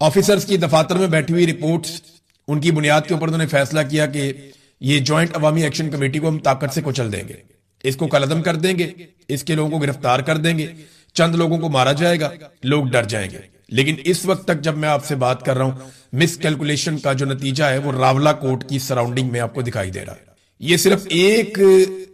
Officers की दफातर में बैठी हुई रिपोर्ट्स, उनकी बुनियाद के ऊपर उन्होंने फैसला किया कि ये ज्वाइंट अवामी एक्शन कमेटी को हम ताकत से कुचल देंगे, इसको कलअदम कर देंगे, इसके लोगों को गिरफ्तार कर देंगे, चंद लोगों को मारा जाएगा, लोग डर जाएंगे। लेकिन इस वक्त तक जब मैं आपसे बात कर रहा हूं, मिस कैलकुलेशन का जो नतीजा है वो रावला कोर्ट की सराउंडिंग में आपको दिखाई दे रहा है। ये सिर्फ एक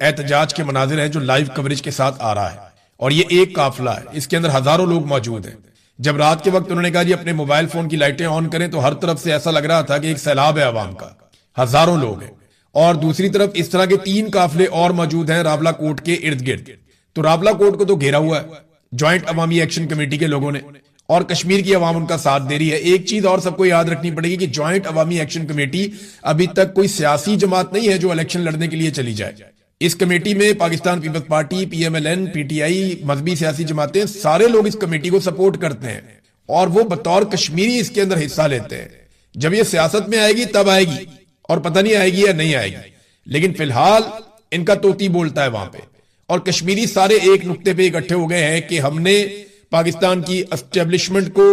एहतजाज के मनाजिर है जो लाइव कवरेज के साथ आ रहा है, और ये एक काफिला है, इसके अंदर हजारों लोग मौजूद हैं। जब रात के वक्त उन्होंने कहा जी अपने मोबाइल फोन की लाइटें ऑन करें, तो हर तरफ से ऐसा लग रहा था कि एक सैलाब है अवाम का, हजारों लोग हैं। और दूसरी तरफ इस तरह के 3 काफिले और मौजूद हैं रावला कोर्ट के इर्द गिर्द। तो रावला कोर्ट को तो घेरा हुआ है ज्वाइंट अवामी एक्शन कमेटी के लोगों ने, और कश्मीर की अवाम उनका साथ दे रही है। एक चीज और सबको याद रखनी पड़ेगी कि ज्वाइंट अवामी एक्शन कमेटी अभी तक कोई सियासी जमात नहीं है जो इलेक्शन लड़ने के लिए चली जाए। इस कमेटी में Pakistan People's Party, PMLN, PTI, मजहबी सियासी जमातें, सारे लोग इस कमेटी को सपोर्ट करते हैं और वो बतौर कश्मीरी इसके अंदर हिस्सा लेते हैं। जब ये सियासत में आएगी तब आएगी, और पता नहीं आएगी या नहीं आएगी, लेकिन फिलहाल इनका तोती बोलता है वहां पे। और कश्मीरी सारे एक नुक्ते पे इकट्ठे हो गए हैं कि हमने पाकिस्तान की एस्टेब्लिशमेंट को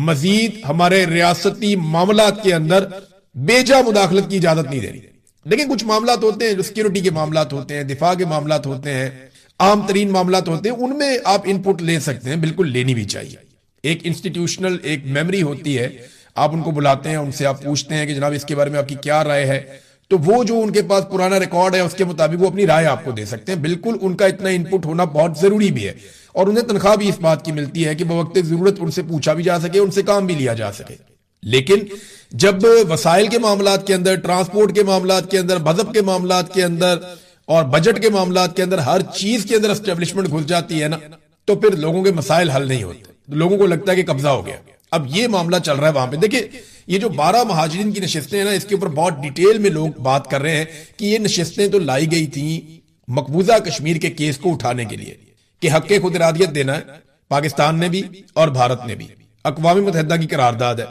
मजीद हमारे रियासती मामलात के अंदर बेजा मुदाखलत की इजाजत नहीं देनी। लेकिन कुछ मामलात होते हैं जो सिक्योरिटी के मामलात होते हैं, दिफा के मामलात होते हैं, आम तरीन मामलात होते हैं, उनमें आप इनपुट ले सकते हैं, बिल्कुल लेनी भी चाहिए। एक इंस्टीट्यूशनल एक मेमोरी होती है, आप उनको बुलाते हैं, उनसे आप पूछते हैं कि जनाब इसके बारे में आपकी क्या राय है, तो वो जो उनके पास पुराना रिकॉर्ड है उसके मुताबिक वो अपनी राय आपको दे सकते हैं। बिल्कुल उनका इतना इनपुट होना बहुत जरूरी भी है, और उन्हें तनख्वाह भी इस बात की मिलती है कि वक्त जरूरत उनसे पूछा भी जा सके, उनसे काम भी लिया जा सके। लेकिन जब वसाइल के मामलात के अंदर, ट्रांसपोर्ट के मामलात के अंदर, मजहब के मामलात के अंदर और बजट के मामलात के अंदर हर चीज के अंदर एस्टेब्लिशमेंट घुस जाती है ना, तो फिर लोगों के मसाइल हल नहीं होते, लोगों को लगता है कि कब्जा हो गया। अब ये मामला चल रहा है वहां पे। देखिए ये जो 12 महाजरीन की नशिस्तें हैं ना, इसके ऊपर बहुत डिटेल में लोग बात कर रहे हैं कि ये नशिस्तें तो लाई गई थी मकबूजा कश्मीर के केस को उठाने के लिए कि हक खुद इरादियत देना है पाकिस्तान ने भी और भारत ने भी, अक़वाम मुत्तहिदा की करारदाद है,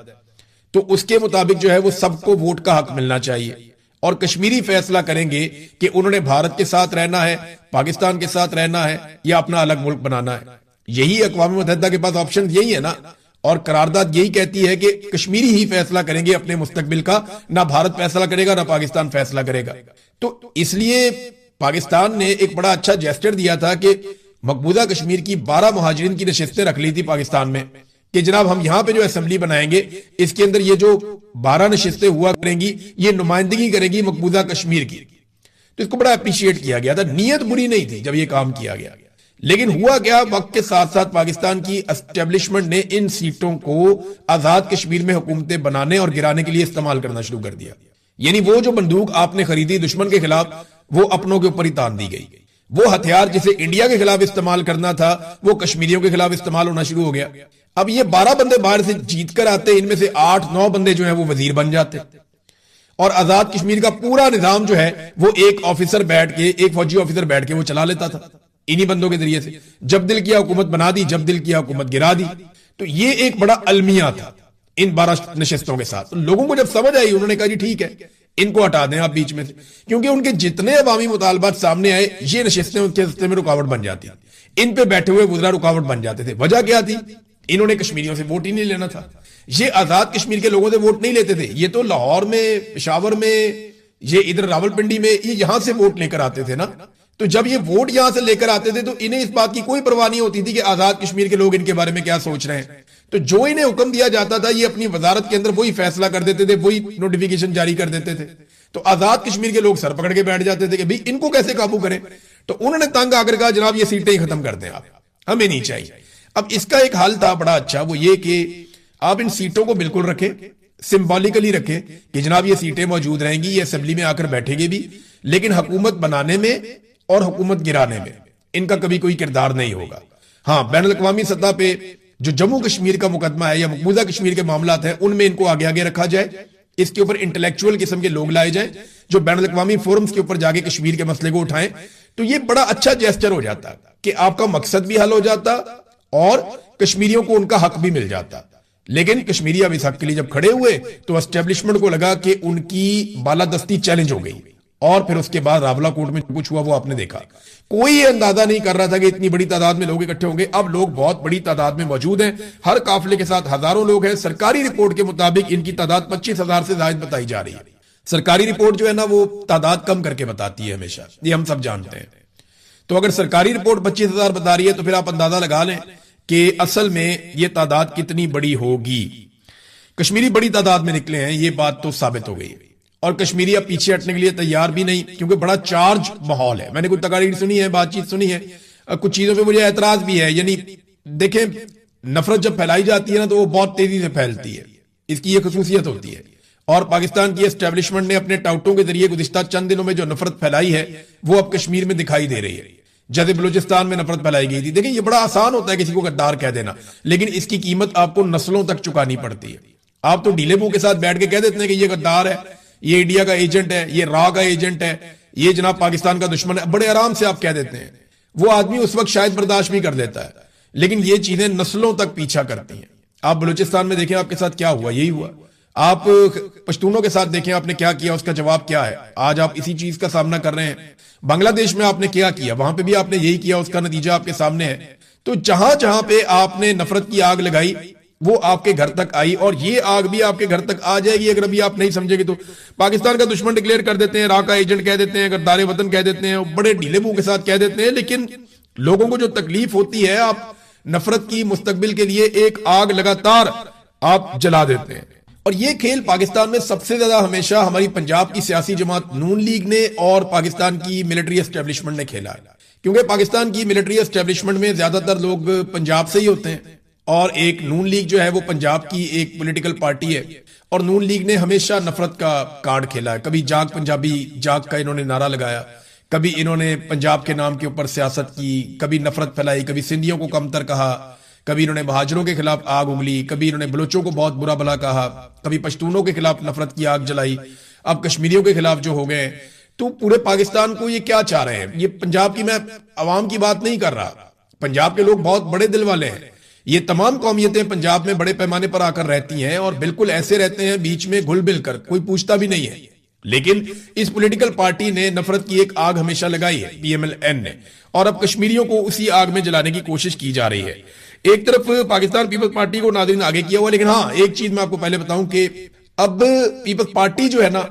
तो उसके मुताबिक जो है वो सबको वोट का हक मिलना चाहिए, और कश्मीरी फैसला करेंगे कि उन्होंने भारत के साथ रहना है, पाकिस्तान के साथ रहना है, या अपना अलग मुल्क बनाना है। यही अक़वाम मुत्तहिदा के पास ऑप्शन यही है ना, और करारदाद यही कहती है कि कश्मीरी ही फैसला करेंगे अपने मुस्तकबिल का, ना भारत फैसला करेगा ना पाकिस्तान फैसला करेगा। तो इसलिए पाकिस्तान ने एक बड़ा अच्छा जेस्चर दिया था कि मकबूजा कश्मीर की 12 महाजरीन की नशिस्तें रख ली थी पाकिस्तान में कि जनाब हम यहां पे जो असेंबली बनाएंगे इसके अंदर ये जो 12 नशिस्तें हुआ करेंगी ये नुमाइंदगी करेगी मकबूजा कश्मीर की। तो इसको बड़ा अप्रिशिएट किया गया था, नीयत बुरी नहीं थी जब ये काम किया गया। लेकिन हुआ क्या, वक्त के साथ साथ पाकिस्तान की एस्टेब्लिशमेंट ने इन सीटों को आजाद कश्मीर में हुकूमतें बनाने और गिराने के लिए इस्तेमाल करना शुरू कर दिया। यानी वो जो बंदूक आपने खरीदी दुश्मन के खिलाफ, वो अपनों के ऊपर ही तान दी गई। वो हथियार जिसे इंडिया के खिलाफ इस्तेमाल करना था वो कश्मीरियों के खिलाफ इस्तेमाल होना शुरू हो गया। अब ये 12 बंदे बाहर से जीत कर आते, इनमें से 8-9 बंदे जो है वो वजीर बन जाते, और आजाद कश्मीर का पूरा निजाम जो है वो एक ऑफिसर बैठ के, एक फौजी ऑफिसर बैठ के वो चला लेता था इन्हीं बंदों के जरिए से। जब दिल किया हुकूमत बना दी, जब दिल किया हुकूमत गिरा दी। तो ये एक बड़ा अलमिया था इन 12 नशिस्तों के साथ। तो लोगों को जब समझ आई, उन्होंने कहा जी ठीक है इनको हटा दें आप बीच में से, क्योंकि उनके जितने अवामी मुतालबात सामने आए ये नशिस्तें उनके रास्ते में रुकावट बन जाती, इन पे बैठे हुए गुजरा रुकावट बन जाते थे। वजह क्या थी, इन्होंने कश्मीरियों से वोट ही नहीं लेना था। ये आजाद कश्मीर के लोगों से वोट नहीं लेते थे, ये तो लाहौर में, पेशावर में, ये इधर रावलपिंडी में, ये यहां से वोट लेकर आते थे ना। तो जब ये वोट यहां से लेकर आते थे तो इन्हें इस बात की कोई परवाह नहीं होती थी कि आजाद कश्मीर के लोग इनके बारे में क्या सोच रहे हैं। तो जो इन्हें हुक्म दिया जाता था ये अपनी वजारत के अंदर वही फैसला कर देते थे, वही नोटिफिकेशन जारी कर देते थे। तो आजाद कश्मीर के लोग सर पकड़ के बैठ जाते थे कि भाई इनको कैसे काबू करें। तो उन्होंने तंग आकर कहा जनाब ये सीटें ही खत्म कर दें आप, हमें नहीं चाहिए। अब इसका एक हल था बड़ा अच्छा, वो ये कि आप इन सीटों को बिल्कुल रखें, सिंबॉलिकली रखें कि जनाब ये सीटें मौजूद रहेंगी, ये असेंबली में आकर बैठेंगे भी, लेकिन हुकूमत बनाने में और हुकूमत गिराने में इनका कभी कोई किरदार नहीं होगा। हाँ, बैनुल अक़वामी सतह पे जो जम्मू कश्मीर का मुकदमा है या मकबूजा कश्मीर के मामलात हैं उनमें इनको आगे आगे रखा जाए, इसके ऊपर इंटेलेक्चुअल किस्म के लोग लाए जाए जो बैनुल अक़वामी फोरम्स के ऊपर जाके कश्मीर के मसले को उठाएं। तो ये बड़ा अच्छा जेस्चर हो जाता कि आपका मकसद भी हल हो जाता और कश्मीरियों को उनका हक भी मिल जाता। लेकिन कश्मीरी अब इस हक के लिए जब खड़े हुए तो एस्टेब्लिशमेंट को लगा कि उनकी बालादस्ती चैलेंज हो गई, और फिर उसके बाद रावलाकोट में जो कुछ हुआ वो आपने देखा। कोई अंदाजा नहीं कर रहा था कि इतनी बड़ी तादाद में लोग इकट्ठे होंगे। अब लोग बहुत बड़ी तादाद में मौजूद हैं, हर काफिले के साथ हजारों लोग हैं। सरकारी रिपोर्ट के मुताबिक इनकी तादाद 25,000 से ज्यादा बताई जा रही है। सरकारी रिपोर्ट जो है ना वो तादाद कम करके बताती है हमेशा, ये हम सब जानते हैं। तो अगर सरकारी रिपोर्ट 25,000 बता रही है तो फिर आप अंदाजा लगा लें कि असल में ये तादाद कितनी बड़ी होगी। कश्मीरी बड़ी तादाद में निकले हैं, ये बात तो साबित हो गई है। और कश्मीरी अब पीछे हटने के लिए तैयार भी नहीं, क्योंकि बड़ा चार्ज माहौल है। मैंने कुछ तकारीर सुनी है, बातचीत सुनी है, कुछ चीजों पे मुझे एतराज भी है। यानी देखें, नफरत जब फैलाई जाती है ना तो वो बहुत तेजी से फैलती है, इसकी ये खसूसियत होती है। और पाकिस्तान की एस्टेब्लिशमेंट ने अपने टाउटों के जरिए गुज़िश्ता चंद दिनों में जो नफरत फैलाई है वो अब कश्मीर में दिखाई दे रही है, जैसे बलूचिस्तान में नफरत फैलाई गई थी। देखिए, ये बड़ा आसान होता है किसी को गद्दार कह देना, लेकिन इसकी कीमत आपको नस्लों तक चुकानी पड़ती है। आप तो ढीले मुंह के साथ बैठ के कह देते हैं कि ये गद्दार है, ये इंडिया का एजेंट है, ये रा का एजेंट है, ये जनाब पाकिस्तान का दुश्मन है, बड़े आराम से आप कह देते हैं। वो आदमी उस वक्त शायद बर्दाश्त भी कर देता है, लेकिन ये चीजें नस्लों तक पीछा करती हैं। आप बलूचिस्तान में देखें आपके साथ क्या हुआ, यही हुआ। आप पश्तूनों के साथ देखें आपने क्या किया, उसका जवाब क्या है। आज आप इसी चीज का सामना कर रहे हैं। बांग्लादेश में आपने क्या किया, वहां पे भी आपने यही किया, उसका नतीजा आपके सामने है। तो जहां जहां पे आपने नफरत की आग लगाई वो आपके घर तक आई, और ये आग भी आपके घर तक आ जाएगी अगर अभी आप नहीं समझेंगे तो। पाकिस्तान का दुश्मन डिक्लेयर कर देते हैं, रा का एजेंट कह देते हैं, गद्दार वतन कह देते हैं, बड़े ढीले मुंह के साथ कह देते हैं, लेकिन लोगों को जो तकलीफ होती है, आप नफरत की मुस्तकबिल के लिए एक आग लगातार आप जला देते हैं। और ये खेल पाकिस्तान में सबसे ज्यादा हमेशा हमारी पंजाब की सियासी जमात नून लीग ने और पाकिस्तान की मिलिट्री एस्टेब्लिशमेंट ने खेला है, क्योंकि पाकिस्तान की मिलिट्री एस्टेब्लिशमेंट में ज्यादातर लोग पंजाब से ही होते हैं, और एक नून लीग जो है वो पंजाब की एक पॉलिटिकल पार्टी है। और नून लीग ने हमेशा नफरत का कार्ड खेला है। कभी जाग पंजाबी जाग का इन्होंने नारा लगाया, कभी इन्होंने पंजाब के नाम के ऊपर सियासत की, कभी नफरत फैलाई, कभी सिंधियों को कमतर कहा, कभी इन्होंने महाजरों के खिलाफ आग उगली, कभी इन्होंने बलोचों को बहुत बुरा भला कहा, कभी पश्तूनों के खिलाफ नफरत की आग जलाई, अब कश्मीरियों के खिलाफ जो हो गए। तो पूरे पाकिस्तान को ये क्या चाह रहे हैं। ये पंजाब की, मैं अवाम की बात नहीं कर रहा, पंजाब के लोग बहुत बड़े दिल वाले हैं। ये तमाम कौमियतें पंजाब में बड़े पैमाने पर आकर रहती हैं, और बिल्कुल ऐसे रहते हैं बीच में घुल मिल कर, कोई पूछता भी नहीं है। लेकिन इस पॉलिटिकल पार्टी ने नफरत की एक आग हमेशा लगाई है, पीएमएल-एन ने, और अब कश्मीरियों को उसी आग में जलाने की कोशिश की जा रही है। एक तरफ पाकिस्तान पीपल्स पार्टी को नाज़रीन आगे किया हुआ, लेकिन हाँ, एक चीज मैं आपको पहले बताऊं कि अब पीपल्स पार्टी जो है ना,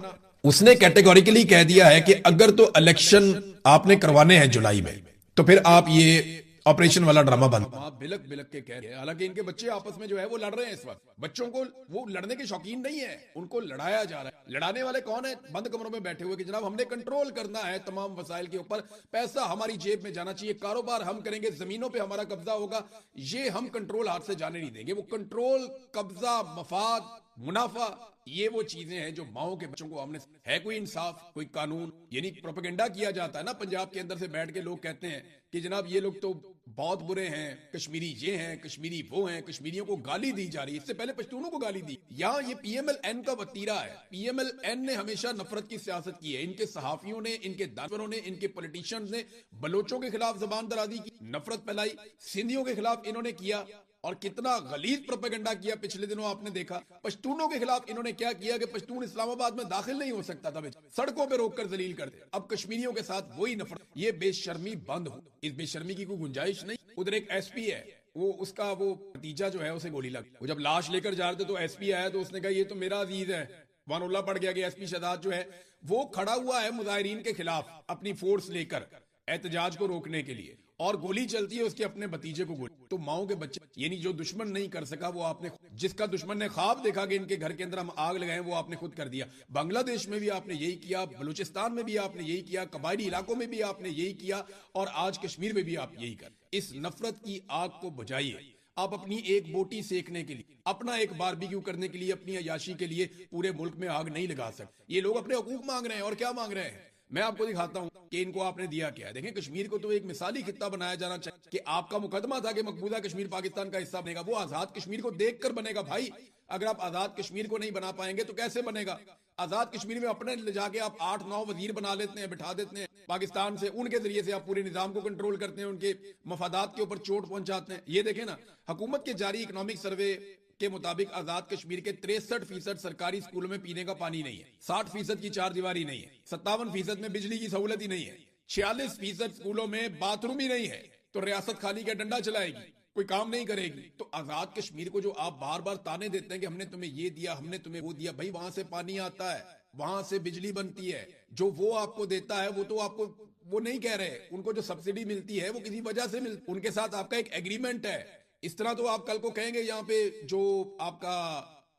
उसने कैटेगोरिकली कह दिया है कि अगर तो इलेक्शन आपने करवाने हैं जुलाई में, तो फिर आप ये ऑपरेशन वाला ड्रामा बंद। आप बिलक बिलक के कह रहे हैं, हालांकि इनके बच्चे आपस में जो है वो लड़ रहे हैं इस वक्त। बच्चों को वो लड़ने के शौकीन नहीं है, उनको लड़ाया जा रहा है। लड़ाने वाले कौन है? बंद कमरों में बैठे हुए कि जनाब हमने कंट्रोल करना है तमाम वसाइल के ऊपर, पैसा हमारी जेब में जाना चाहिए, कारोबार हम करेंगे, जमीनों पे हमारा कब्जा होगा, ये हम कंट्रोल हाथ से जाने नहीं देंगे। वो कंट्रोल, कब्जा, मफाद, मुनाफा, ये वो चीजें हैं जो माओ के बच्चों को हमने। है कोई इंसाफ, कोई कानून? यानी प्रोपेगेंडा किया जाता है ना, पंजाब के अंदर से बैठ के लोग कहते हैं कि जनाब ये लोग तो बहुत बुरे हैं, कश्मीरी ये हैं, कश्मीरी वो हैं, कश्मीरियों को गाली दी जा रही है। इससे पहले पश्तूनों को गाली दी। यहाँ ये पीएमएल-एन का वतीरा है। पीएमएल-एन ने हमेशा नफरत की सियासत की है। इनके सहाफियों ने, इनके दानवरों ने, इनके पॉलिटिशियंस ने बलोचों के खिलाफ जबान दराजी की, नफरत फैलाई, सिंधियों के खिलाफ इन्होंने किया, और कितना गलीज प्रोपेगेंडा किया पिछले दिनों आपने देखा। पश्तूनों के खिलाफ इन्होंने क्या किया कि पश्तून इस्लामाबाद में दाखिल नहीं हो सकता था, सड़कों पे रोककर जलील कर दे। अब कश्मीरियों के साथ वही नफरत, ये बेशर्मी बंद हो, इस बेशर्मी की कोई गुंजाइश नहीं। उधर एक एसपी है, वो उसका वो भतीजा जो है उसे गोली लगी। वो जब लाश लेकर जा रहे थे तो एसपी आया तो उसने कहा ये तो मेरा अजीज है, वानुल्लाह पड़ गया कि एसपी शहजाद जो है वो खड़ा हुआ है मुजाहिरीन के खिलाफ अपनी फोर्स लेकर एहतजाज को रोकने के लिए, और गोली चलती है उसके अपने भतीजे को गोली। तो माओ के बच्चे, यानी जो दुश्मन नहीं कर सका वो आपने, जिसका दुश्मन ने ख्वाब देखा कि इनके घर के अंदर हम आग लगाएं, वो आपने खुद कर दिया। बांग्लादेश में भी आपने यही किया, बलूचिस्तान में भी आपने यही किया, कबायली इलाकों में भी आपने यही किया, और आज कश्मीर में भी आप यही कर। इस नफरत की आग को बुझाइए। आप अपनी एक बोटी सेकने के लिए, अपना एक बारबेक्यू करने के लिए, अपनी अयाशी के लिए पूरे मुल्क में आग नहीं लगा सकते। ये लोग अपने हकूक मांग रहे हैं, और क्या मांग रहे हैं मैं आपको दिखाता हूं कि इनको आपने दिया क्या है। देखें, कश्मीर को तो एक मिसाली खित्ता बनाया जाना चाहिए कि आपका मुकदमा था कि मकबूजा कश्मीर पाकिस्तान का हिस्सा बनेगा, वो आजाद कश्मीर को देखकर बनेगा। भाई, अगर आप आजाद कश्मीर को नहीं बना पाएंगे तो कैसे बनेगा? आजाद कश्मीर में अपने ले जाके आप 8-9 वजीर बना लेते हैं, बिठा देते हैं पाकिस्तान से, उनके जरिए से आप पूरे निजाम को कंट्रोल करते हैं, उनके मफादात के ऊपर चोट पहुंचाते हैं। ये देखें ना, हुकूमत के जारी इकोनॉमिक सर्वे के मुताबिक आजाद कश्मीर के 63% सरकारी स्कूलों में पीने का पानी नहीं है, 60% की चार दीवारी नहीं है, 57% में बिजली की सहूलत ही नहीं है, 46% स्कूलों में बाथरूम ही नहीं है। तो रियासत खाली क्या डंडा चलाएगी, कोई काम नहीं करेगी। तो आजाद कश्मीर को जो आप बार बार ताने देते हैं कि हमने तुम्हें ये दिया, हमने तुम्हें वो दिया, भाई वहां से पानी आता है, वहां से बिजली बनती है, जो वो आपको देता है वो तो आपको वो नहीं कह रहे, उनको जो सब्सिडी मिलती है वो किसी वजह से मिलती, उनके साथ आपका एक एग्रीमेंट है। इस तरह तो आप कल को कहेंगे यहाँ पे जो आपका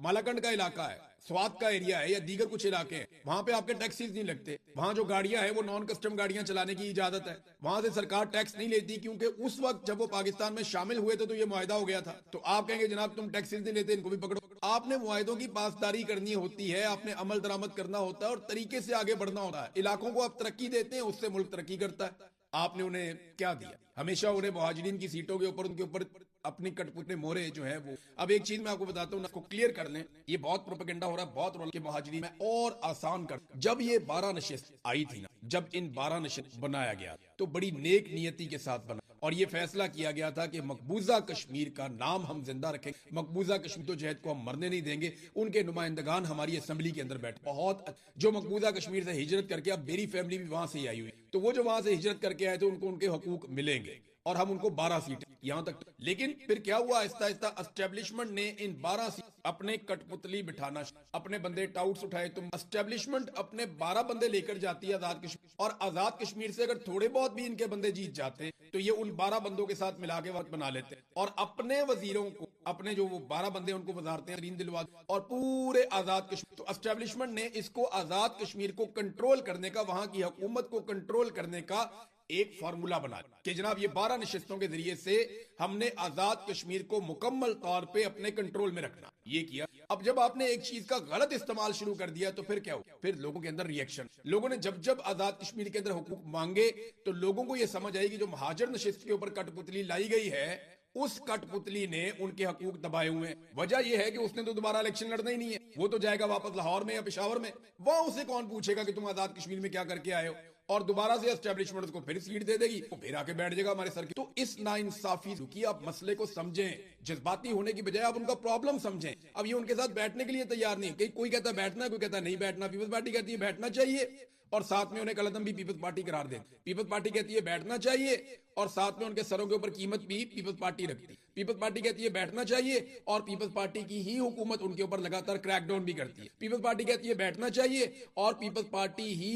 मालाकंड का इलाका है, स्वात का एरिया है या दीगर कुछ इलाके हैं, वहां पे आपके टैक्सेस नहीं लगते, वहां जो गाड़ियां हैं वो नॉन कस्टम गाड़ियां चलाने की इजाजत है, वहां से सरकार टैक्स नहीं लेती, क्योंकि उस वक्त जब वो पाकिस्तान में शामिल हुए थे तो ये मुआहिदा हो गया था। तो आप कहेंगे जनाब तुम टैक्सेस नहीं लेते, इनको भी पकड़ो। आपने मुआहिदों की पासदारी करनी होती है, आपने अमल दरामद करना होता है और तरीके से आगे बढ़ना होता है। इलाकों को आप तरक्की देते हैं, उससे मुल्क तरक्की करता है। आपने उन्हें क्या दिया, हमेशा उन्हें मुहाजिरीन की सीटों के ऊपर उनके ऊपर अपनी कठपुतले मोहरे जो है वो। अब एक चीज मैं आपको बताता हूं, इसको क्लियर कर लें, ये बहुत प्रोपेगेंडा हो रहा है, बहुत रोल के मुहाजिरीन में और आसान कर। जब ये 12 नशिस्त आई थी ना, जब इन 12 नशिस्त बनाया गया तो बड़ी नेक नियति के साथ बना और ये फैसला किया गया था कि मकबूजा कश्मीर का नाम हम जिंदा रखेंगे, मकबूजा कश्मीर तो जहद को हम मरने नहीं देंगे, उनके नुमाइंदगान हमारी असेंबली के अंदर बैठे। बहुत जो मकबूजा कश्मीर से हिजरत करके, अब मेरी फैमिली भी वहां से ही आई हुई, तो वो जो वहां से हिजरत करके आए थे उनको उनके हकूक मिलेंगे और हम उनको 12 सीट यहां तक। लेकिन फिर क्या हुआ, आहिस्ता आहिस्ता एस्टेब्लिशमेंट ने इन 12 सीट अपने कठपुतली बिठाना, अपने बंदे टाउट्स उठाए। तो एस्टेब्लिशमेंट अपने 12 बंदे लेकर जाती है आजाद कश्मीर, और आजाद कश्मीर से अगर थोड़े बहुत भी इनके बंदे जीत जाते हैं तो ये उन 12 बंदों के साथ मिला के वक्त बना लेते हैं और अपने वजीरों को, अपने जो वो 12 बंदे उनको वजारतें दिलवा और पूरे आजाद कश्मीर। तो एस्टेब्लिशमेंट ने इसको आजाद कश्मीर को कंट्रोल करने का, वहां की हुकूमत को कंट्रोल करने का एक फार्मूला बना कि जनाब ये 12 नशिस्तों के जरिए से हमने आजाद कश्मीर को मुकम्मल तौर पे अपने कंट्रोल में रखना, ये किया। अब जब आपने एक चीज का गलत इस्तेमाल शुरू कर दिया तो फिर क्या हो, फिर लोगों के अंदर रिएक्शन। लोगों ने जब जब आजाद कश्मीर के अंदर हुकूक मांगे तो लोगों को यह समझ आई कि जो महाजर नशिस्त के ऊपर कठपुतली लाई गई है, उस कठपुतली ने उनके हकूक दबाए हुए हैं। वजह यह है कि उसने तो दोबारा इलेक्शन लड़ना ही नहीं है, वो तो जाएगा वापस लाहौर में या पेशावर में, वहां उसे कौन पूछेगा कि तुम आजाद कश्मीर में क्या करके आए हो, और दोबारा से एस्टेब्लिशमेंट उसको फिर सीट दे देगी, वो फिर आके बैठ जाएगा हमारे सर की। तो इस नाइंसाफी की आप मसले को समझें, जज्बाती होने की बजाय आप उनका प्रॉब्लम समझें। अब ये उनके साथ बैठने के लिए तैयार नहीं है, कोई कहता है बैठना, कोई कहता है नहीं बैठना। पीपल्स पार्टी कहती है बैठना चाहिए और साथ में उन्हें कलदम भी पीपल्स पार्टी करार दे। पीपल्स पार्टी कहती है बैठना चाहिए और साथ में उनके सरों के ऊपर कीमत भी पीपल्स पार्टी रखती है। पीपल्स पार्टी कहती है बैठना चाहिए और पीपल्स पार्टी की ही हुकूमत उनके ऊपर लगातार क्रैकडाउन भी करती है। पीपल्स पार्टी कहती है बैठना चाहिए और पीपल्स पार्टी ही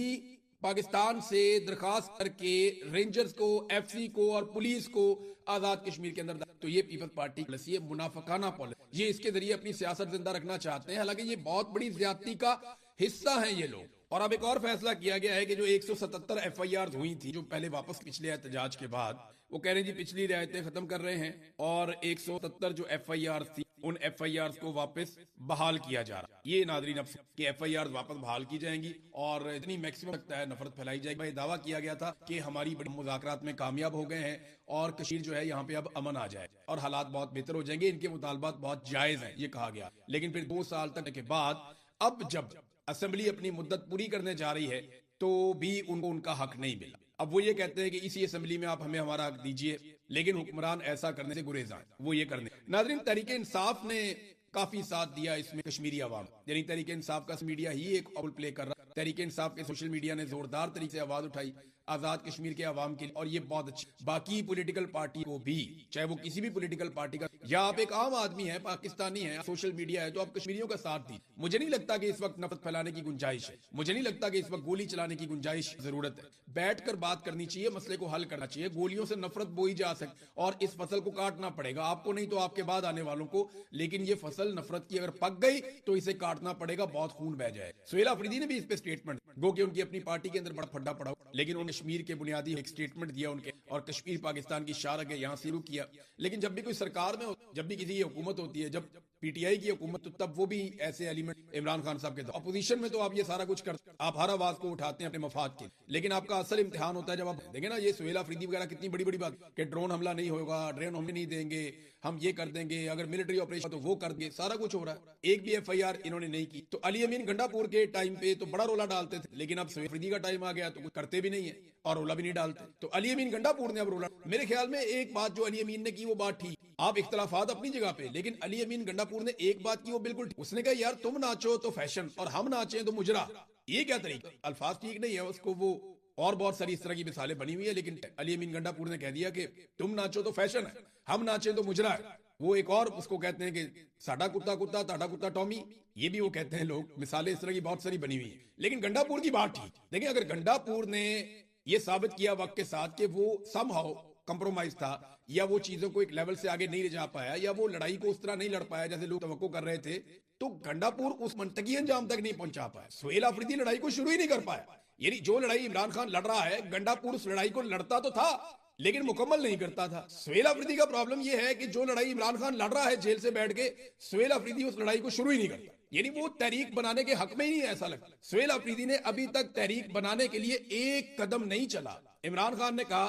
पाकिस्तान से दरखास्त करके रेंजर्स को, एफसी को और पुलिस को आजाद कश्मीर के अंदर। तो ये पीपल्स पार्टी पॉलिसी है, मुनाफिकाना पॉलिसी, ये इसके जरिए अपनी सियासत जिंदा रखना चाहते हैं। हालांकि ये बहुत बड़ी ज्यादती का हिस्सा है ये लोग। और अब एक और फैसला किया गया है कि जो 177 FIR हुई थी, जो पहले वापस पिछले एहतजाज के बाद, वो कह रहे हैं जी पिछली रियायतें खत्म कर रहे हैं और 177 जो FIR थी उन FIR को वापस बहाल किया जा रहा है। ये नादरीन अब कि FIR वापस बहाल की जाएंगी और इतनी मैक्सिमम लगता है नफरत फैलाई जाएगी। दावा किया गया था कि हमारी बड़ी मुज़ाकरात में कामयाब हो गए हैं और कश्मीर जो है यहाँ पे अब अमन आ जाए और हालात बहुत बेहतर हो जाएंगे, इनके मुतालबात बहुत जायज हैं, ये कहा गया। लेकिन फिर 2 साल तक के बाद अब जब असेंबली अपनी मुद्दत पूरी करने जा रही है तो भी उनको उनका हक नहीं मिला। अब वो ये कहते हैं कि इसी असेंबली में आप हमें हमारा हक दीजिए, लेकिन हुक्मरान ऐसा करने से गुरेज आए, वो ये करने। नाज़रीन, तहरीके इंसाफ ने काफी साथ दिया इसमें कश्मीरी आवाम, यानी तहरीके इंसाफ का मीडिया ही एक रोल प्ले कर रहा है। तहरीके इंसाफ के सोशल मीडिया ने जोरदार तरीके से आवाज उठाई आजाद कश्मीर के आवाम के लिए, और ये बहुत अच्छी। बाकी पॉलिटिकल पार्टी को भी, चाहे वो किसी भी पॉलिटिकल पार्टी का, या आप एक आम आदमी है, पाकिस्तानी है, सोशल मीडिया है, तो आप कश्मीरियों का साथ दी। मुझे नहीं लगता कि इस वक्त नफरत फैलाने की गुंजाइश है, मुझे नहीं लगता कि इस वक्त गोली चलाने की गुंजाइश जरूरत है। बैठकर बात करनी चाहिए, मसले को हल करना चाहिए। गोलियों से नफरत बोई जा सकती और इस फसल को काटना पड़ेगा, आपको नहीं तो आपके बाद आने वालों को, लेकिन ये फसल नफरत की अगर पक गई तो इसे काटना पड़ेगा, बहुत खून बह जाए। सुहेल अफरीदी ने भी इस पे स्टेटमेंट, गो कि उनकी अपनी पार्टी के अंदर बड़ा फड्डा पड़ा, लेकिन उन्होंने कश्मीर के बुनियादी एक स्टेटमेंट दिया उनके, और कश्मीर पाकिस्तान की शार के यहां शुरू किया। लेकिन जब भी कोई सरकार में, जब भी किसी की हुकूमत होती है, जब PTI की हुकूमत, तो तब वो भी ऐसे एलिमेंट, इमरान खान साहब के अपोजिशन में तो आप ये सारा कुछ करते, आप हर आवाज को उठाते हैं अपने मफाद के, लेकिन आपका असल इम्तिहान होता है जब आप देखें ना, ये सुहेल अफरीदी वगैरह कितनी बड़ी बड़ी बात कि ड्रोन हमला नहीं होगा, ड्रोन हम नहीं देंगे, हम ये कर देंगे, अगर मिलिट्री ऑपरेशन तो वो कर देंगे, सारा कुछ हो रहा है। एक भी FIR इन्होंने नहीं की। तो अली अमीन गंडापुर के टाइम पे तो बड़ा रोला डालते थे, लेकिन अब सुहेल अफरीदी का टाइम आ गया तो कुछ करते भी नहीं है और रोला भी नहीं डालते। तो अली अमीन गंडापुर ने अब रोला, मेरे ख्याल में एक बात जो अली अमीन ने की वो बात ठीक, आप इख्तलाफात अपनी जगह पे, लेकिन अली अमीन गंडापुर कपूर ने एक बात की वो बिल्कुल उसने कहा यार तुम नाचो तो फैशन और हम नाचे तो मुजरा। ये क्या तरीका, अल्फाज ठीक नहीं है उसको वो और बहुत सारी इस तरह की मिसालें बनी हुई है, लेकिन अली अमीन गंडापुर ने कह दिया कि तुम नाचो तो फैशन है, हम नाचे तो मुजरा है। वो एक और उसको कहते हैं कि साडा कुत्ता कुत्ता ताडा कुत्ता टॉमी, ये भी वो कहते हैं लोग। मिसालें इस तरह की बहुत सारी बनी हुई है, लेकिन गंडापुर की बात ठीक। देखिए अगर गंडापुर ने ये साबित किया वक्त के साथ कि वो समहाउ कंप्रोमाइज था, या वो चीजों को एक लेवल से आगे नहीं ले जा पाया, या वो लड़ाई को उस तरह नहीं लड़ पाया जैसे लोग तवक्को कर रहे थे, तो गंडापुर उस मंतकी अंजाम तक नहीं पहुंचा पाया। सुहेल अफरीदी लड़ाई को शुरू ही नहीं कर पाया। यानी जो लड़ाई इमरान खान लड़ रहा है, गंडापुर उस लड़ाई को लड़ता तो था लेकिन मुकम्मल नहीं करता था। सुहेल अफरीदी का प्रॉब्लम यह है कि जो लड़ाई इमरान खान लड़ रहा है जेल से बैठ के, सुहेल अफरीदी उस लड़ाई को शुरू ही नहीं करता। यानी वो तहरीक बनाने के हक में ही नहीं है, ऐसा लगता। सुहेल अफरीदी ने अभी तक तहरीक बनाने के लिए एक कदम नहीं चला। इमरान खान ने कहा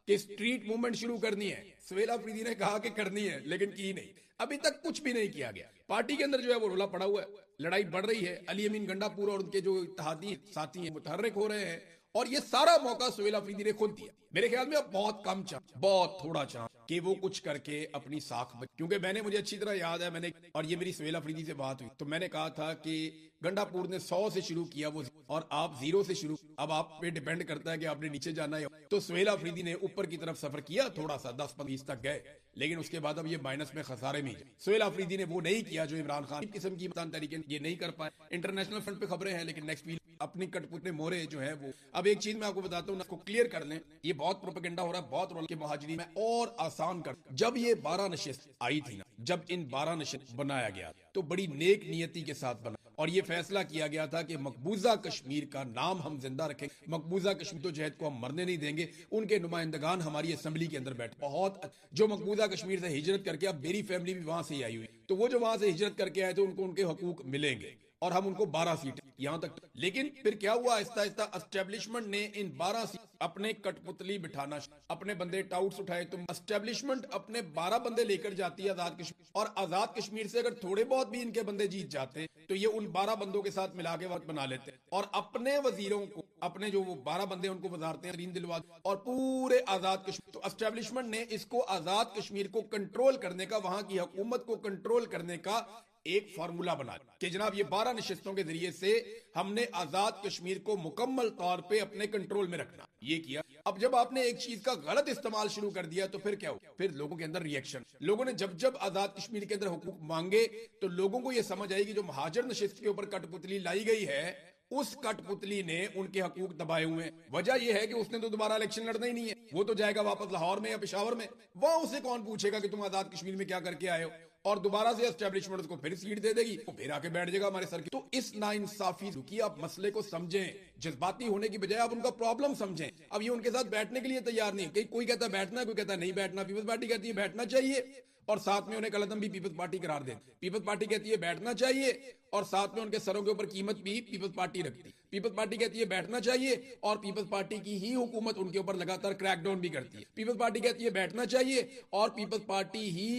कि स्ट्रीट मूवमेंट शुरू करनी है, सुहेल अफरीदी ने कहा कि करनी है, लेकिन की नहीं। अभी तक कुछ भी नहीं किया गया। पार्टी के अंदर जो है वो रोला पड़ा हुआ है, लड़ाई बढ़ रही है। अली अमीन गंडापुर और उनके जो इत्तेहादी साथी हैं मुतहर्रिक हो रहे हैं, और ये सारा मौका सुहेल अफरीदी ने खुद दिया। मेरे ख्याल में अब बहुत कम चांस, बहुत थोड़ा चांस कि वो कुछ करके अपनी साख क्योंकि मैंने, मुझे अच्छी तरह याद है, मैंने, और ये मेरी सुहेल अफरीदी से बात हुई तो मैंने कहा था कि गंडापुर ने 100 से शुरू किया वो, और आप 0 से शुरू, अब आप पे डिपेंड करता है कि आपने नीचे जाना है। तो सुहेल अफरीदी ने ऊपर की तरफ सफर किया, थोड़ा सा 10-20 तक गए, लेकिन उसके बाद अब ये माइनस में खसारे में। सुहेल अफरीदी ने वो नहीं किया जो इमरान खान किस्म की तरीके ये नहीं कर पाए। इंटरनेशनल फ्रंट पे खबरें हैं, लेकिन नेक्स्ट वीक अपनी कठपुतले मोहरे जो है वो। अब एक चीज मैं आपको बताता हूँ, उसको क्लियर कर लें, ये बहुत प्रोपेगेंडा हो रहा है, बहुत रोल के मुहाजिरी में और आसान कर। जब ये 12 नशिस्त आई थी ना, जब इन 12 नशिस्त बनाया गया तो बड़ी नेक नियति के साथ बना, और ये फैसला किया गया था कि मकबूजा कश्मीर का नाम हम जिंदा रखेंगे, मकबूजा कश्मीर तो जहद को हम मरने नहीं देंगे। उनके नुमाइंदगान हमारी असेंबली के अंदर बैठे, बहुत जो मकबूजा कश्मीर से हिजरत करके, अब मेरी फैमिली भी वहां से ही आई हुई, तो वो जो वहां से हिजरत करके आए थे उनको उनके हकूक मिलेंगे, और हम उनको 12 सीट यहां तक। लेकिन फिर क्या हुआ, आहिस्ता आहिस्ता एस्टेब्लिशमेंट ने इन 12 सीट अपने कठपुतली बिठाना, अपने बंदे टाउट्स उठाए। तो एस्टेब्लिशमेंट अपने 12 बंदे लेकर जाती है आजाद कश्मीर, और आजाद कश्मीर से अगर थोड़े बहुत भी इनके बंदे जीत जाते हैं तो ये उन 12 बंदों के साथ मिला के वक्त बना लेते हैं, और अपने वजीरों को, अपने जो वो 12 बंदे उनको वजारतें दिलवा, और पूरे आजाद कश्मीर। तो एस्टेब्लिशमेंट ने इसको आजाद कश्मीर को कंट्रोल करने का, वहां की हुकूमत को कंट्रोल करने का एक फार्मूला बना कि जनाब ये 12 नशिस्तों के जरिए से हमने आजाद कश्मीर को मुकम्मल तौर पे अपने कंट्रोल में रखना, ये किया। अब जब आपने एक चीज का गलत इस्तेमाल शुरू कर दिया तो फिर क्या हो, फिर लोगों के अंदर रिएक्शन। लोगों ने जब जब आजाद कश्मीर के अंदर हुकूक मांगे तो लोगों को यह समझ आई कि जो महाजर नशिस्त के ऊपर कठपुतली लाई गई है, उस कठपुतली ने उनके हकूक दबाए हुए हैं। वजह यह है कि उसने तो दोबारा इलेक्शन लड़ना ही नहीं है, वो तो जाएगा वापस लाहौर में या पेशावर में, वहां उसे कौन पूछेगा कि तुम आजाद कश्मीर में क्या करके आए हो, और दोबारा से एस्टेब्लिशमेंट उसको फिर सीट दे देगी, वो फिर आके बैठ जाएगा हमारे सर की। तो इस नाइंसाफी की आप मसले को समझें, जज्बाती होने की बजाय आप उनका प्रॉब्लम समझें। अब ये उनके साथ बैठने के लिए तैयार नहीं है, कोई कहता है बैठना, कोई कहता है नहीं बैठना। पीपल्स पार्टी कहती है बैठना चाहिए, और साथ में उन्हें कलदम भी पीपल्स पार्टी करार दे। पीपल्स पार्टी कहती है बैठना चाहिए, और साथ में उनके सरों के ऊपर कीमत भी पीपल्स पार्टी रखती। पीपल्स पार्टी कहती है बैठना चाहिए, और पीपल्स पार्टी की ही हुकूमत उनके ऊपर लगातार क्रैकडाउन भी करती है। पीपल्स पार्टी कहती है बैठना चाहिए, और पीपल्स पार्टी ही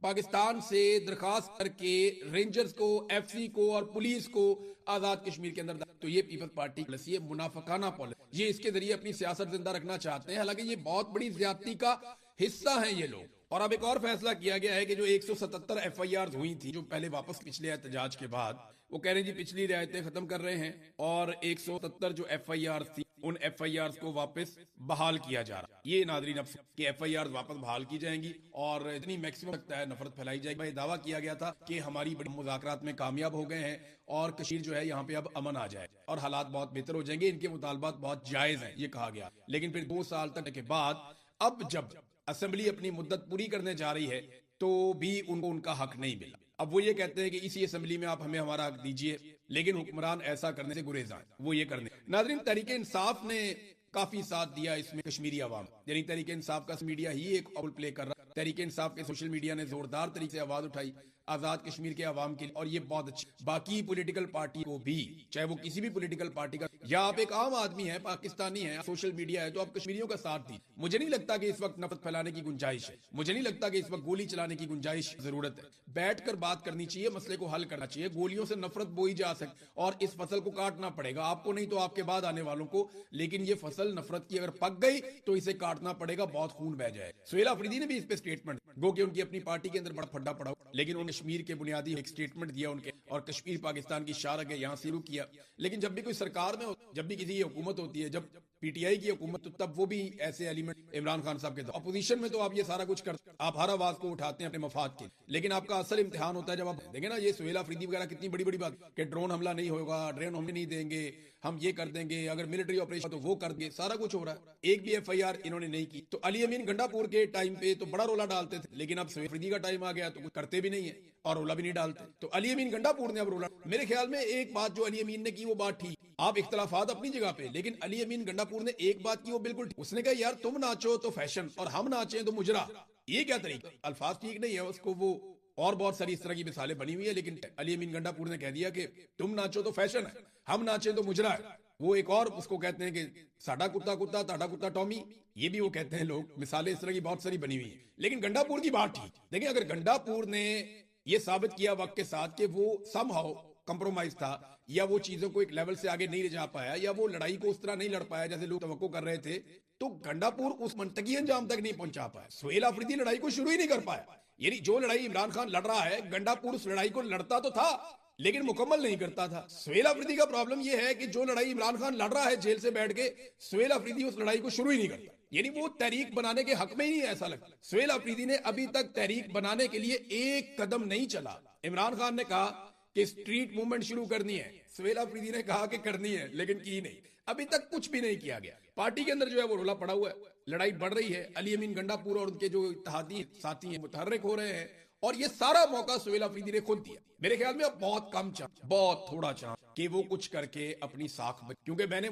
पाकिस्तान से दरखास्त करके रेंजर्स को, एफसी को और पुलिस को आजाद कश्मीर के अंदर। तो ये पीपल्स पार्टी पॉलिसी है, मुनाफिकाना पॉलिसी, ये इसके जरिए अपनी सियासत जिंदा रखना चाहते हैं। हालांकि ये बहुत बड़ी ज्यादती का हिस्सा है ये लोग। और अब एक और फैसला किया गया है कि जो 177 FIR हुई थी, जो पहले वापस पिछले एहतजाज के बाद, वो कह रहे हैं जी पिछली रियायतें खत्म कर रहे हैं, और 177 जो FIR थी उन FIR को वापस बहाल किया जा रहा है। ये नादरीन अब कि FIR वापस बहाल की जाएंगी, और इतनी मैक्सिमम लगता है नफरत फैलाई जाएगी। दावा किया गया था कि हमारी बड़ी मुज़ाकरात में कामयाब हो गए हैं, और कश्मीर जो है यहाँ पे अब अमन आ जाए और हालात बहुत बेहतर हो जाएंगे, इनके मुतालबात बहुत जायज हैं, ये कहा गया। लेकिन फिर 2 साल तक के बाद अब जब असेंबली अपनी मुद्दत पूरी करने जा रही है तो भी उनको उनका हक नहीं मिला। अब वो ये कहते हैं कि इसी असेंबली में आप हमें हमारा हक दीजिए, लेकिन हुक्मरान ऐसा करने से गुरेज आए, वो ये करने। नाज़रीन, तहरीके इंसाफ ने काफी साथ दिया इसमें कश्मीरी आवाम, यानी तहरीके इंसाफ का मीडिया ही एक रोल प्ले कर रहा है। तहरीके इंसाफ के सोशल मीडिया ने जोरदार तरीके से आवाज उठाई आजाद कश्मीर के आवाम के लिए, और ये बहुत अच्छी। बाकी पॉलिटिकल पार्टी को भी, चाहे वो किसी भी पॉलिटिकल पार्टी का, या आप एक आम आदमी है, पाकिस्तानी है, सोशल मीडिया है, तो आप कश्मीरियों का साथ दी। मुझे नहीं लगता कि इस वक्त नफरत फैलाने की गुंजाइश है, मुझे नहीं लगता कि इस वक्त गोली चलाने की गुंजाइश जरूरत है। बैठकर बात करनी चाहिए, मसले को हल करना चाहिए। गोलियों से नफरत बोई जा सकती, और इस फसल को काटना पड़ेगा, आपको नहीं तो आपके बाद आने वालों को, लेकिन ये फसल नफरत की अगर पक गई तो इसे काटना पड़ेगा, बहुत खून बह जाए। सुहेल अफरीदी ने भी इस पे स्टेटमेंट, गो कि उनकी अपनी पार्टी के अंदर बड़ा फड्डा पड़ा, लेकिन उन्होंने कश्मीर के बुनियादी एक स्टेटमेंट दिया उनके, और कश्मीर पाकिस्तान की शार के यहाँ शुरू किया। लेकिन जब भी कोई सरकार में जब भी किसी की हुकूमत होती है, जब पीटीआई की हुकूमत, तो तब वो भी ऐसे एलिमेंट इमरान खान साहब के अपोजिशन में तो आप ये सारा कुछ करते, आप हर आवाज को उठाते हैं अपने मफाद के, लेकिन आपका असल इम्तिहान होता है जब आप देखें ना ये सुहेल अफरीदी वगैरह कितनी बड़ी बड़ी बात कि ड्रोन हमला नहीं होगा, ड्रोन हम नहीं देंगे, हम ये कर देंगे, अगर मिलिट्री ऑपरेशन तो वो कर देंगे, सारा कुछ हो रहा है। एक भी एफआईआर इन्होंने नहीं की। तो अली अमीन गंडापुर के टाइम पे तो बड़ा रोला डालते थे, लेकिन अब सुहेल अफरीदी का टाइम आ गया तो कुछ करते भी नहीं है और रोला भी नहीं डालते। तो अली अमीन गंडापुर ने अब रोला, मेरे ख्याल में एक बात जो अली अमीन ने की वो बात ठीक, आप इख्तलाफात अपनी जगह पे, लेकिन अली अमीन गंडापुर ने एक बात की वो बिल्कुल ठीक। उसने कहा यार तुम नाचो तो फैशन और हम नाचे तो मुजरा, ये क्या तरीका, अल्फाज ठीक नहीं है उसको, वो और बहुत सारी इस तरह की मिसालें बनी हुई है, लेकिन अली अमीन गंडापुर ने कह दिया कि तुम नाचो तो फैशन है, हम नाचे तो मुजरा है। वो एक और उसको कहते हैं कि साडा कुत्ता कुत्ता ताडा कुत्ता टॉमी, ये भी वो कहते हैं लोग, मिसालें इस तरह की बहुत सारी बनी हुई है। लेकिन गंडापुर की बात ठीक, देखिए अगर गंडापुर ने ये साबित किया वक्त के साथ कि वो समहाउ कंप्रोमाइज था, या वो चीजों को एक लेवल से आगे नहीं ले जा पाया, या वो लड़ाई को उस तरह नहीं लड़ पाया जैसे लोग तवक्को कर रहे थे, तो गंडापुर उस मंतकी अंजाम तक नहीं पहुंचा पाया। सुहेल अफरीदी लड़ाई को शुरू ही नहीं कर पाया। यानी जो लड़ाई इमरान खान लड़ रहा है, गंडापुर उस लड़ाई को लड़ता तो था लेकिन मुकम्मल नहीं करता था। सुहेल अफरीदी का प्रॉब्लम यह है कि जो लड़ाई इमरान खान लड़ रहा है जेल से बैठ के, सुहेल अफरीदी उस लड़ाई को शुरू ही नहीं करता। यानी वो तहरीक बनाने के हक में ही नहीं है, ऐसा लगता। सुहेल अफरीदी ने अभी तक तहरीक बनाने के लिए एक कदम नहीं चला। इमरान खान ने कहा कि स्ट्रीट मूवमेंट शुरू करनी है, सुहेल अफरीदी ने कहा कि करनी है, लेकिन की नहीं, अभी तक कुछ भी नहीं किया गया। पार्टी के अंदर जो है वो रोला पड़ा हुआ है, लड़ाई बढ़ रही है, अली अमीन गंडापुर और उनके जो इत्तेहादी साथी हैं मुतहर्रिक हो रहे हैं, और ये सारा मौका सुहेल अफरीदी ने खुद दिया। मेरे ख्याल में अब बहुत कम चांस, बहुत थोड़ा चांस कि वो कुछ करके अपनी साख, क्योंकि मैंने